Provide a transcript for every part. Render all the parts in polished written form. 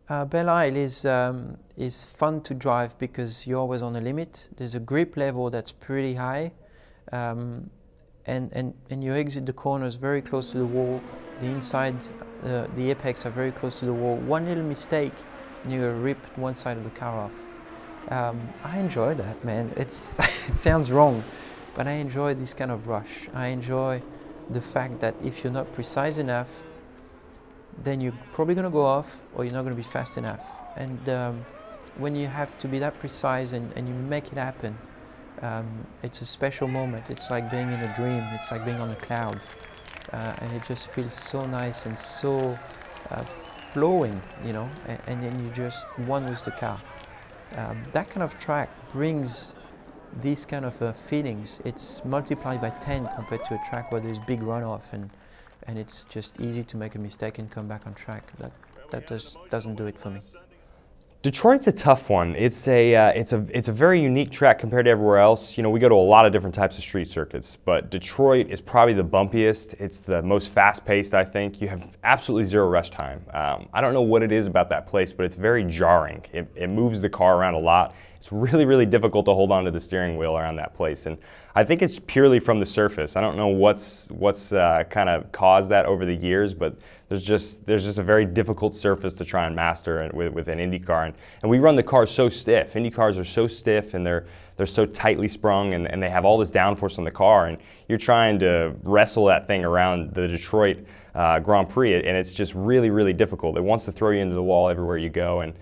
Belle is fun to drive because you're always on the limit. There's a grip level that's pretty high, and you exit the corners very close to the wall. The inside, the apex are very close to the wall. One little mistake, and you rip one side of the car off. I enjoy that, man. It sounds wrong, but I enjoy this kind of rush. I enjoy the fact that if you're not precise enough, then you're probably going to go off, or you're not going to be fast enough. And when you have to be that precise and you make it happen, it's a special moment. It's like being in a dream. It's like being on a cloud. And it just feels so nice and so flowing, you know, and then you just one with the car. That kind of track brings these kind of feelings. It's multiplied by 10 compared to a track where there's big runoff and it's just easy to make a mistake and come back on track. That just doesn't do it for me. Detroit's a tough one. It's a very unique track compared to everywhere else. You know, we go to a lot of different types of street circuits, but Detroit is probably the bumpiest. It's the most fast-paced, I think. You have absolutely zero rest time. I don't know what it is about that place, but it's very jarring. It moves the car around a lot. It's really, really difficult to hold on to the steering wheel around that place, and I think it's purely from the surface. I don't know what's kind of caused that over the years, but there's just a very difficult surface to try and master with an IndyCar, and we run the cars so stiff. IndyCars are so stiff, and they're so tightly sprung, and they have all this downforce on the car, and you're trying to wrestle that thing around the Detroit Grand Prix, and it's just really, really difficult. It wants to throw you into the wall everywhere you go, and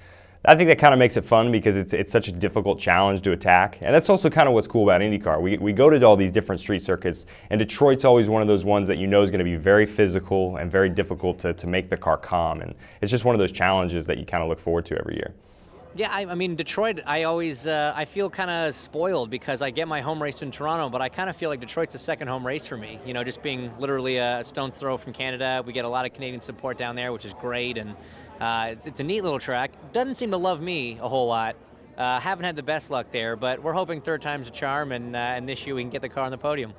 I think that kind of makes it fun because it's such a difficult challenge to attack. And that's also kind of what's cool about IndyCar. We go to all these different street circuits, and Detroit's always one of those ones that you know is going to be very physical and very difficult to make the car calm. And it's just one of those challenges that you kind of look forward to every year. Yeah, I mean, Detroit, I feel kind of spoiled because I get my home race in Toronto, but I kind of feel like Detroit's a second home race for me. You know, just being literally a stone's throw from Canada. We get a lot of Canadian support down there, which is great, and it's a neat little track. Doesn't seem to love me a whole lot. Haven't had the best luck there, but we're hoping third time's a charm, and this year we can get the car on the podium.